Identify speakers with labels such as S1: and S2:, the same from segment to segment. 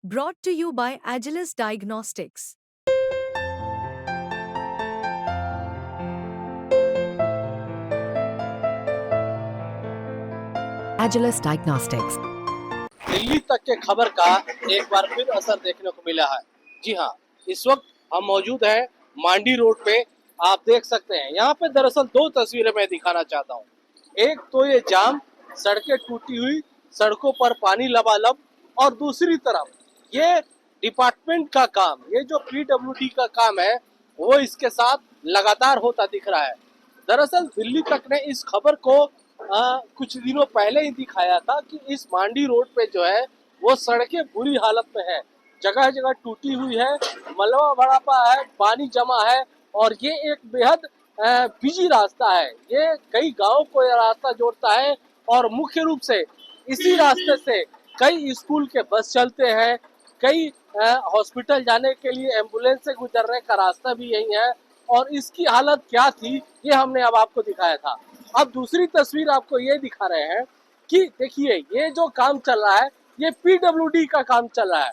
S1: Brought to you by Agilus Diagnostics. Agilus Diagnostics.
S2: Delhi तक के खबर का एक बार फिर असर देखने को मिला है। जी हाँ, इस वक्त हम मौजूद हैं मांडी रोड पे। आप देख सकते हैं यहाँ पे दरअसल दो तस्वीरें मैं दिखाना चाहता हूँ। एक तो ये जाम, सड़कें टूटी हुई, सड़कों पर पानी लबालब, और दूसरी तरफ ये डिपार्टमेंट का काम, ये जो पीडब्ल्यूडी का काम है वो इसके साथ लगातार होता दिख रहा है। दरअसल दिल्ली तक ने इस खबर को कुछ दिनों पहले ही दिखाया था कि इस मांडी रोड पे जो है वो सड़कें बुरी हालत में है, जगह जगह टूटी हुई है, मलबा भरा पड़ा है, पानी जमा है, और ये एक बेहद बिजी रास्ता है। ये कई गांवों को ये रास्ता जोड़ता है और मुख्य रूप से इसी रास्ते से कई स्कूल के बस चलते हैं, कई हॉस्पिटल जाने के लिए एम्बुलेंस से गुजरने का रास्ता भी यही है। और इसकी हालत क्या थी ये हमने अब आपको दिखाया था। अब दूसरी तस्वीर आपको ये दिखा रहे हैं कि देखिए ये जो काम चल रहा है ये पीडब्ल्यूडी का काम चल रहा है।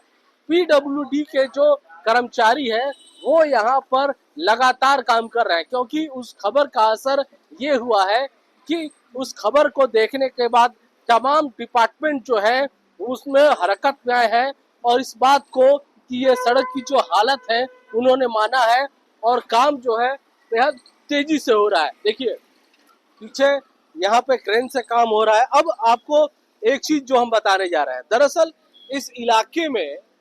S2: पीडब्ल्यूडी के जो कर्मचारी है वो यहाँ पर लगातार काम कर रहे हैं, क्योंकि उस खबर का असर ये हुआ है कि उस खबर को देखने के बाद तमाम डिपार्टमेंट जो है उसमें हरकत में आए हैं, और इस बात को कि ये सड़क की जो हालत है उन्होंने माना है, और काम जो है बेहद तेजी से हो रहा है। देखिए पीछे यहाँ पे क्रेन से काम हो रहा है। अब आपको एक चीज जो हम बताने जा रहे हैं, दरअसल इस इलाके में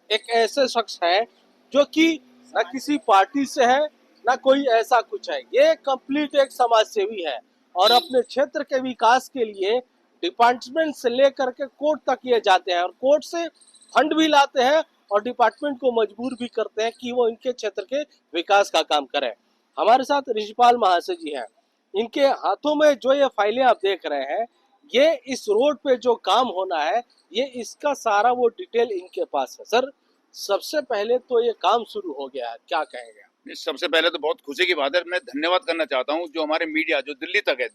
S2: एक ऐसे शख्स है जो कि न किसी पार्टी से है न कोई ऐसा कुछ है, ये कंप्लीट एक समाज सेवी है और अपने क्षेत्र के विकास के लिए डिपार्टमेंट से लेकर के कोर्ट तक ये जाते हैं और कोर्ट से फंड भी लाते हैं और डिपार्टमेंट को मजबूर भी करते हैं कि वो इनके क्षेत्र के विकास का काम करें। हमारे साथ ऋषिपाल महाशय जी हैं। इनके हाथों में जो ये फाइलें आप देख रहे हैं, ये इस रोड पे जो काम होना है ये इसका सारा वो डिटेल इनके पास है। सर, सबसे पहले तो ये काम शुरू हो गया है, क्या कहेंगे?
S3: सबसे पहले तो बहुत खुशी की बात है। मैं धन्यवाद करना चाहता हूँ जो हमारे मीडिया जो दिल्ली तक है,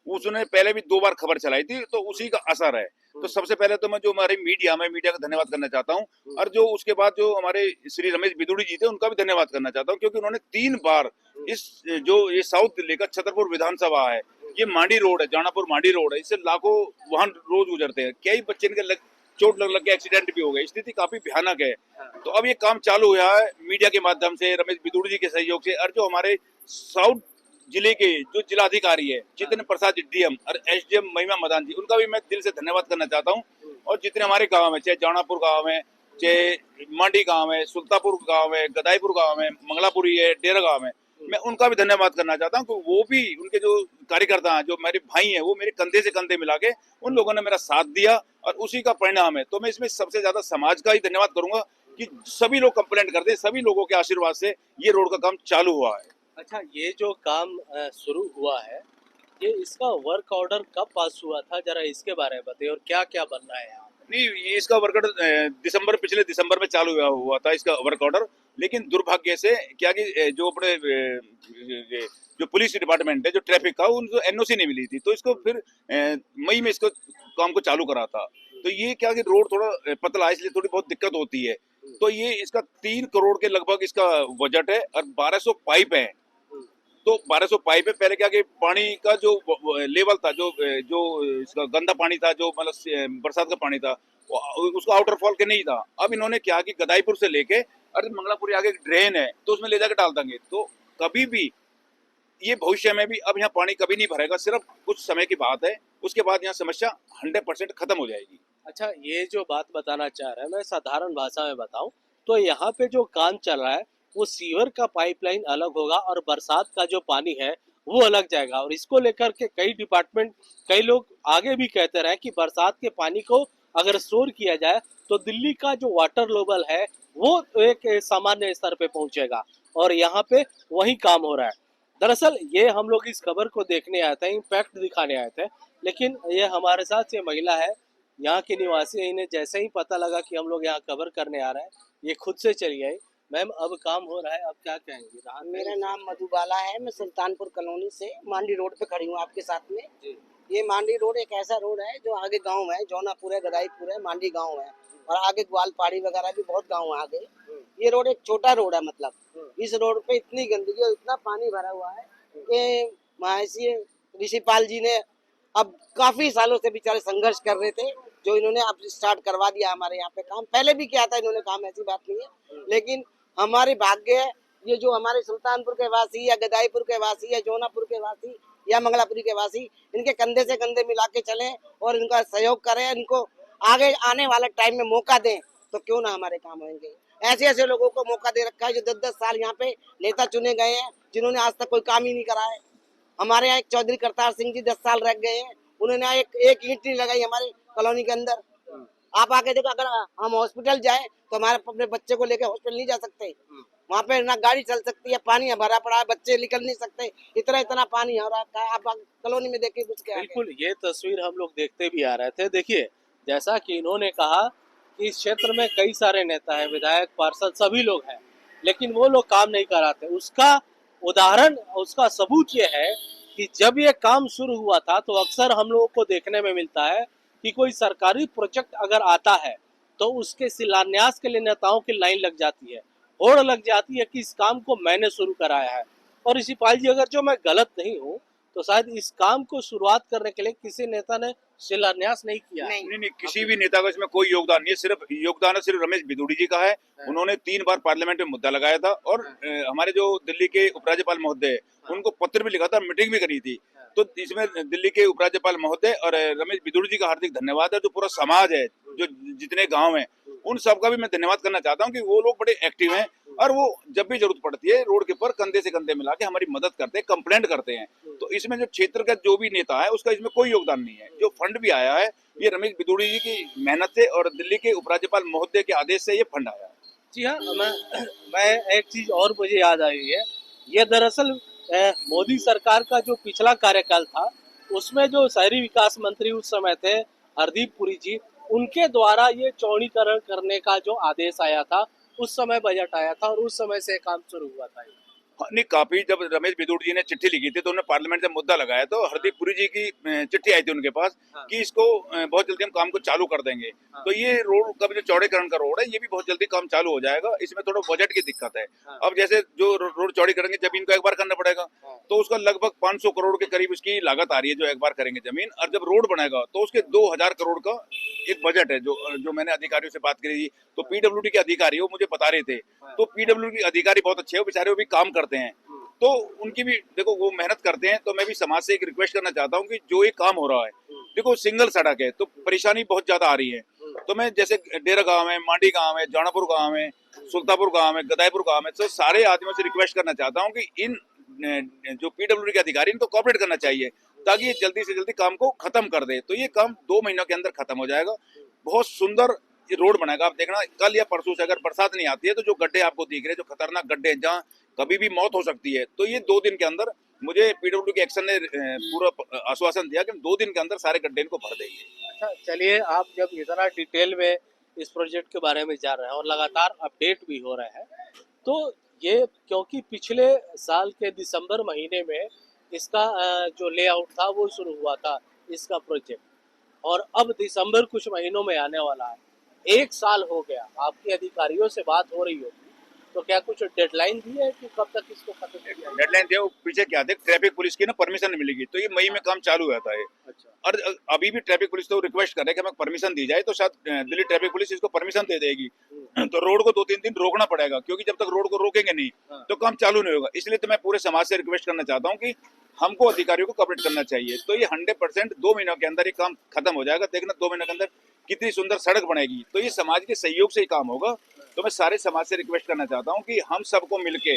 S3: उसने पहले भी 2 बार खबर चलाई थी, तो उसी का असर है। तो सबसे पहले तो मैं जो हमारे मीडिया का धन्यवाद करना चाहता हूँ, और जो उसके बाद जो हमारे श्री रमेश बिदुड़ी जी थे उनका भी धन्यवाद करना चाहता हूँ, क्योंकि उन्होंने 3 बार इस जो ये साउथ दिल्ली का छतरपुर विधानसभा है, ये मांडी रोड है, जानापुर मांडी रोड है, इससे लाखों वाहन रोज गुजरते हैं। कई बच्चे इनके चोट लग के एक्सीडेंट भी हो गए, स्थिति काफी भयानक है। तो अब ये काम चालू हुआ है मीडिया के माध्यम से, रमेश बिदुड़ी जी के सहयोग से, और जो हमारे साउथ जिले के जो जिलाधिकारी है जितेंद्र प्रसाद जी डीएम और एसडीएम महिमा मदान जी, उनका भी मैं दिल से धन्यवाद करना चाहता हूँ। और जितने हमारे गांव है, चाहे जानापुर गांव है, चाहे मांडी गांव है, सुल्तापुर गांव है, गदाईपुर गांव है, मंगलापुरी है, डेरा गांव है, मैं उनका भी धन्यवाद करना चाहता हूँ कि वो भी, उनके जो कार्यकर्ता हैं, जो मेरे भाई हैं, वो मेरे कंधे से कंधे मिला के उन लोगों ने मेरा साथ दिया, और उसी का परिणाम है। तो मैं इसमें सबसे ज्यादा समाज का ही धन्यवाद करूंगा कि सभी लोग कंप्लेंट करते हैं, सभी लोगों के आशीर्वाद से ये रोड का काम चालू हुआ है।
S2: अच्छा, ये जो काम शुरू हुआ है, ये इसका वर्क ऑर्डर कब पास हुआ था, जरा इसके बारे में बताइए, और क्या क्या बन रहा है यहाँ?
S3: नहीं, ये इसका वर्क ऑर्डर पिछले दिसंबर में चालू हुआ था इसका वर्क ऑर्डर, लेकिन दुर्भाग्य से क्या कि जो अपने जो पुलिस डिपार्टमेंट है, जो ट्रैफिक का, उनको एनओसी नहीं मिली थी, तो इसको फिर मई में इसको काम को चालू करा था। तो ये क्या कि रोड थोड़ा पतला है, इसलिए थोड़ी बहुत दिक्कत होती है। तो ये इसका 3 करोड़ के लगभग इसका बजट है, और 1200 पाइप है। तो 1200 पाइप है। पहले क्या कि पानी का जो लेवल था, जो जो इसका गंदा पानी था, जो मतलब बरसात का पानी था, उसका आउटर फॉल के नहीं था। अब इन्होंने क्या कि गदाईपुर से लेके और मंगलापुरी आगे एक ड्रेन है, तो उसमें ले जाकर डाल देंगे। तो कभी भी ये भविष्य में भी अब यहाँ पानी कभी नहीं भरेगा, सिर्फ कुछ समय की बात है, उसके बाद यहाँ समस्या 100% खत्म हो जाएगी।
S2: अच्छा, ये जो बात बताना चाह रहा है, मैं साधारण भाषा में बताऊं तो यहाँ पे जो काम चल रहा है वो सीवर का पाइपलाइन अलग होगा और बरसात का जो पानी है वो अलग जाएगा। और इसको लेकर के कई डिपार्टमेंट, कई लोग आगे भी कहते रहे कि बरसात के पानी को अगर स्टोर किया जाए तो दिल्ली का जो वाटर लेवल है वो एक सामान्य स्तर पे पहुंचेगा, और यहाँ पे वही काम हो रहा है। दरअसल ये हम लोग इस खबर को देखने आए थे, इम्पैक्ट दिखाने आए थे, लेकिन ये हमारे साथ ये महिला है, यहाँ की निवासी है। इन्हें जैसे ही पता लगा कि हम लोग यहाँ कवर करने आ रहे हैं, ये खुद से चली आई। मैम, अब काम हो रहा है, अब क्या कहेंगी?
S4: मेरा नाम मधुबाला है। मैं सुल्तानपुर कॉलोनी से मांडी रोड पे खड़ी हूँ आपके साथ में। ये मांडी रोड एक ऐसा रोड है जो आगे गांव है, जौनापुर है, गदाईपुर है, मांडी गांव है, और आगे ग्वालपाड़ी वगैरह भी बहुत गांव आ गए। ये रोड एक छोटा रोड है, मतलब इस रोड पे इतनी गंदगी और इतना पानी भरा हुआ है कि महर्षि ऋषिपाल जी ने अब काफी सालों से बेचारे संघर्ष कर रहे थे, जो इन्होंने अब स्टार्ट करवा दिया हमारे यहाँ पे काम। पहले भी किया था इन्होंने काम, ऐसी बात नहीं है, लेकिन हमारे भाग्य है ये जो हमारे सुल्तानपुर के वासी या गदाईपुर के वासी या जोनापुर के वासी या मंगलापुरी के वासी इनके कंधे से कंधे मिला के चलें और इनका सहयोग करें, इनको आगे आने वाले टाइम में मौका दें, तो क्यों ना हमारे काम होंगे। ऐसे ऐसे लोगों को मौका दे रखा है जो 10-10 साल यहाँ पे नेता चुने गए हैं, जिन्होंने आज तक कोई काम ही नहीं करा है। हमारे यहाँ एक चौधरी करतार सिंह जी 10 साल रह गए हैं, उन्होंने एक ईंट नहीं लगाई हमारे कॉलोनी के अंदर। आप आके देखो, अगर हम हॉस्पिटल जाए तो हमारे अपने बच्चे को लेकर हॉस्पिटल नहीं जा सकते, वहाँ पे ना गाड़ी चल सकती है, पानी भरा पड़ा है, बच्चे निकल नहीं सकते, इतना पानी हो रहा है। आप कॉलोनी में देखिए कुछ क्या।
S2: बिल्कुल, ये तस्वीर हम लोग देखते भी आ रहे थे। देखिए, जैसा कि इन्होंने कहा कि इस क्षेत्र में कई सारे नेता हैं, विधायक, पार्षद सभी लोग हैं, लेकिन वो लोग काम नहीं कराते। उसका उदाहरण, उसका सबूत ये है कि जब ये काम शुरू हुआ था तो अक्सर हम लोगों को देखने में मिलता है कि कोई सरकारी प्रोजेक्ट अगर आता है तो उसके शिलान्यास के लिए नेताओं की लाइन लग जाती है, होड़ लग जाती है कि इस काम को मैंने शुरू कराया है। और ऋषिपाल जी, अगर जो मैं गलत नहीं हूँ तो शायद इस काम को शुरुआत करने के लिए किसी नेता ने शिलान्यास नहीं किया।
S3: नहीं, किसी भी नेता का इसमें कोई योगदान नहीं है। सिर्फ योगदान सिर्फ रमेश बिदुड़ी जी का है। उन्होंने 3 बार पार्लियामेंट में मुद्दा लगाया था और हमारे जो दिल्ली के उपराज्यपाल महोदय उनको पत्र भी लिखा था, मीटिंग भी करी थी। तो इसमें दिल्ली के उपराज्यपाल महोदय और रमेश बिदुड़ी जी का हार्दिक धन्यवाद है। जो पूरा समाज है, जो जितने गाँव है, उन सबका भी मैं धन्यवाद करना चाहता हूँ कि वो लोग बड़े एक्टिव हैं और वो जब भी जरूरत पड़ती है रोड के ऊपर कंधे से कंधे मिला के हमारी मदद करते हैं, कंप्लेंट करते हैं। तो इसमें जो क्षेत्र का जो भी नेता है उसका इसमें कोई योगदान नहीं है। जो फंड भी आया है ये रमेश बिदुड़ी जी की मेहनत से और दिल्ली के उपराज्यपाल महोदय के आदेश से ये फंड आया है।
S2: जी हाँ, मैं एक चीज और मुझे याद आई है। ये दरअसल मोदी सरकार का जो पिछला कार्यकाल था उसमें जो शहरी विकास मंत्री उस समय थे हरदीप पुरी जी, उनके द्वारा ये चौड़ीकरण करने का जो आदेश आया था, उस समय बजट आया था और उस समय से काम शुरू हुआ था।
S3: नहीं, काफी जब रमेश बिदुड़ी जी ने चिट्ठी लिखी थी तो उन्होंने पार्लियामेंट में मुद्दा लगाया तो हरदीप पुरी जी की चिट्ठी आई थी उनके पास कि इसको बहुत जल्दी हम काम को चालू कर देंगे। तो ये रोड का जो चौड़ीकरण का रोड है ये भी बहुत जल्दी काम चालू हो जाएगा। इसमें थोड़ा बजट की दिक्कत है। अब जैसे जो रोड चौड़ी करेंगे जमीन को एक बार करना पड़ेगा, तो उसका लगभग 500 करोड़ के करीब उसकी लागत आ रही है जो एक बार करेंगे जमीन। और जब रोड बनेगा तो उसके 2000 करोड़ का एक बजट है। जो मैंने अधिकारियों से बात करी तो पीडब्ल्यूडी के अधिकारी वो मुझे बता रहे थे। तो पीडब्ल्यूडी अधिकारी बहुत अच्छे हैं, बेचारे वो भी काम करते हैं, तो उनकी भी देखो वो मेहनत करते हैं। तो मैं भी समाज से एक रिक्वेस्ट करना चाहता हूँ कि जो ये काम हो रहा है, देखो सिंगल सड़क है तो परेशानी बहुत ज्यादा आ रही है। तो मैं जैसे डेरा गांव है, मांडी गांव है, जौनापुर गांव है, सुल्तानपुर गांव है, गदाईपुर गांव है, तो सारे आदमियों से रिक्वेस्ट करना चाहता हूँ कि इन जो पीडब्ल्यूडी के अधिकारी इनको कोऑपरेट करना चाहिए ताकि ये जल्दी से जल्दी काम को खत्म कर दे। तो ये काम 2 महीनों के अंदर खत्म हो जाएगा। बहुत सुंदर ये रोड बनेगा। आप देखना कल या परसों से अगर बरसात नहीं आती है तो जो गड्ढे आपको दिख रहे हैं, जो खतरनाक गड्ढे हैं जहाँ कभी भी मौत हो सकती है, तो ये 2 दिन के अंदर मुझे पीडब्ल्यू के एक्शन ने पूरा आश्वासन दिया कि 2 दिन के अंदर सारे गड्ढे इनको भर देंगे।
S2: अच्छा, चलिए, आप जब इतना डिटेल में इस प्रोजेक्ट के बारे में जान रहे हैं और लगातार अपडेट भी हो रहे हैं, तो ये क्योंकि पिछले साल के दिसंबर महीने में इसका जो लेआउट था वो शुरू हुआ था इसका प्रोजेक्ट, और अब दिसंबर कुछ महीनों में आने वाला है। 1 साल हो गया। आपके अधिकारियों से बात हो रही होगी, तो क्या कुछ डेडलाइन दी है कि कब तक इसको खत्म किया जाए?
S3: डेडलाइन दिया, वो पीछे क्या थे, ट्रैफिक पुलिस की ना परमिशन नहीं मिलेगी, तो ये मई में काम चालू हुआ था ये।
S2: अच्छा।
S3: और अभी भी ट्रैफिक पुलिस तो रिक्वेस्ट कर रहे हैं कि हमें परमिशन दी जाए, तो शायद दिल्ली ट्रैफिक पुलिस इसको परमिशन दे देगी। तो रोड को 2-3 दिन रोकना पड़ेगा, क्योंकि जब तक रोड को रोकेंगे नहीं तो काम चालू नहीं होगा। इसलिए तो मैं पूरे समाज से रिक्वेस्ट करना चाहता हूँ कि हमको अधिकारियों को कॉपरेट करना चाहिए। तो ये 100% 2 महीनों के अंदर ये काम खत्म हो जाएगा। देखना 2 महीनों के अंदर कितनी सुंदर सड़क बनेगी। तो ये समाज के सहयोग से ही काम होगा। तो मैं सारे समाज से रिक्वेस्ट करना चाहता हूँ कि हम सबको मिलके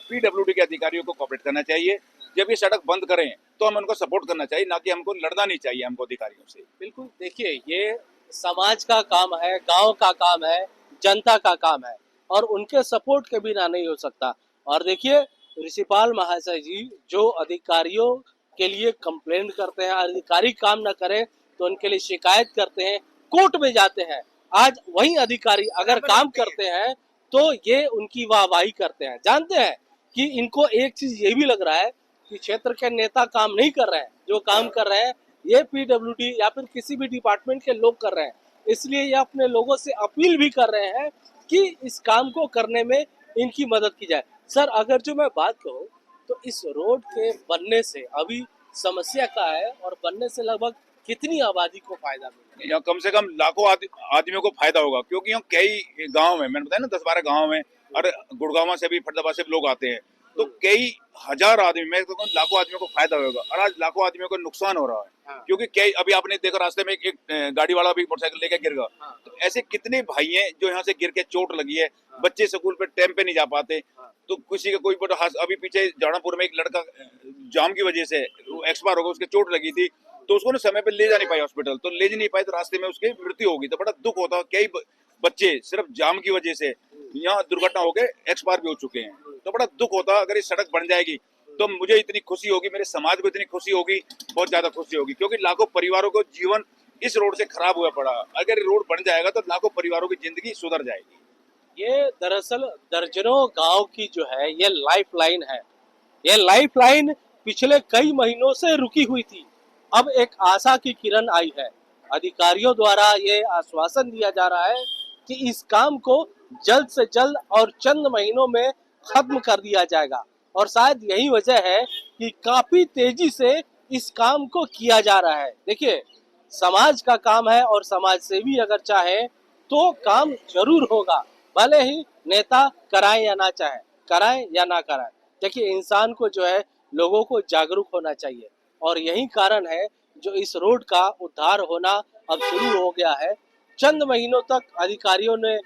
S3: पीडब्ल्यूडी के अधिकारियों को कॉपरेट करना चाहिए। जब ये सड़क बंद करें तो हम उनको सपोर्ट करना चाहिए, ना कि हमको लड़ना नहीं चाहिए हमको अधिकारियों से।
S2: बिल्कुल, देखिए, ये समाज का काम है, गांव का काम है, जनता का काम है, और उनके सपोर्ट के बिना नहीं हो सकता। और देखिए, ऋषिपाल महाशय जी जो अधिकारियों के लिए कंप्लेन करते हैं, अधिकारी काम ना करें तो उनके लिए शिकायत करते हैं, कोर्ट में जाते हैं। आज वही अधिकारी अगर काम करते हैं तो ये उनकी वाहवाही करते हैं। जानते हैं कि इनको एक चीज ये भी लग रहा है कि क्षेत्र के नेता काम नहीं कर रहे हैं, जो काम कर रहे हैं ये पीडब्ल्यूडी या फिर किसी भी डिपार्टमेंट के लोग कर रहे हैं। इसलिए ये अपने लोगों से अपील भी कर रहे हैं कि इस काम को करने में इनकी मदद की जाए। सर, अगर जो मैं बात कहूँ तो इस रोड के बनने से अभी समस्या क्या है और बनने से लगभग कितनी आबादी को फायदा मिलेगा?
S3: यहाँ कम से कम लाखों आदमियों को फायदा होगा, क्योंकि यहाँ कई गांव में, मैंने बताया ना 10-12 गांव में, और गुड़गांव से भी, फरीदाबाद से भी लोग आते हैं, तो कई हजार आदमी, मैं तो कहूँ लाखों आदमियों को फायदा होगा। और आज लाखों आदमियों को नुकसान हो रहा है,
S2: हाँ।
S3: क्योंकि कई, अभी आपने देखा रास्ते में एक गाड़ी वाला भी मोटरसाइकिल लेके गिर गया।
S2: हाँ।
S3: तो ऐसे कितने भाई हैं जो यहाँ से गिर के चोट लगी है, बच्चे स्कूल पे टाइम पे नहीं जा पाते, तो किसी का कोई बड़ा अभी पीछे जानापुर में एक लड़का जाम की वजह से एक्सपायर हो गया, उसके चोट लगी थी, तो उसको ना समय पे ले जा नहीं पाए हॉस्पिटल, तो ले जा नहीं पाए, तो रास्ते में उसकी मृत्यु होगी। तो बड़ा दुख होता है, कई बच्चे सिर्फ जाम की वजह से यहाँ दुर्घटना होकर एक्सपायर भी हो चुके हैं। तो बड़ा दुख होता है। अगर ये सड़क बन जाएगी तो मुझे इतनी खुशी होगी, मेरे समाज को इतनी खुशी होगी, बहुत ज्यादा खुशी होगी, क्योंकि लाखों परिवारों को जीवन इस रोड से खराब हुआ पड़ा। अगर ये रोड बन जाएगा तो लाखों परिवारों की जिंदगी सुधर जाएगी।
S2: ये दरअसल दर्जनों गांव की जो है ये लाइफलाइन है। ये लाइफलाइन पिछले कई महीनों से रुकी हुई थी, अब एक आशा की किरण आई है। अधिकारियों द्वारा ये आश्वासन दिया जा रहा है कि इस काम को जल्द से जल्द और चंद महीनों में खत्म कर दिया जाएगा, और शायद यही वजह है कि काफी तेजी से इस काम को किया जा रहा है। देखिए, समाज का काम है और समाज सेवी अगर चाहे तो काम जरूर होगा, भले ही नेता कराए या ना चाहे, कराए या ना कराए। देखिए, इंसान को जो है लोगों को जागरूक होना चाहिए, और यही कारण है जो इस रोड का उद्धार होना अब शुरू हो गया है। चंद महीनों तक अधिकारियों ने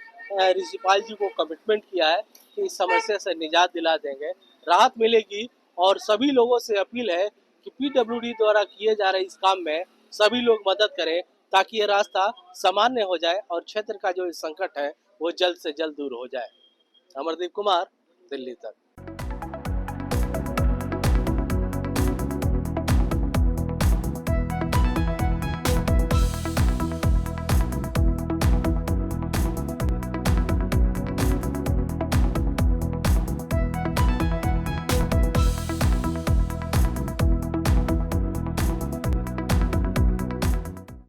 S2: ऋषिपाल जी को कमिटमेंट किया है कि इस समस्या से निजात दिला देंगे, राहत मिलेगी। और सभी लोगों से अपील है कि पीडब्ल्यूडी द्वारा किए जा रहे इस काम में सभी लोग मदद करें, ताकि ये रास्ता सामान्य हो जाए और क्षेत्र का जो संकट है वो जल्द से जल्द दूर हो जाए। अमरदीप कुमार, दिल्ली तक।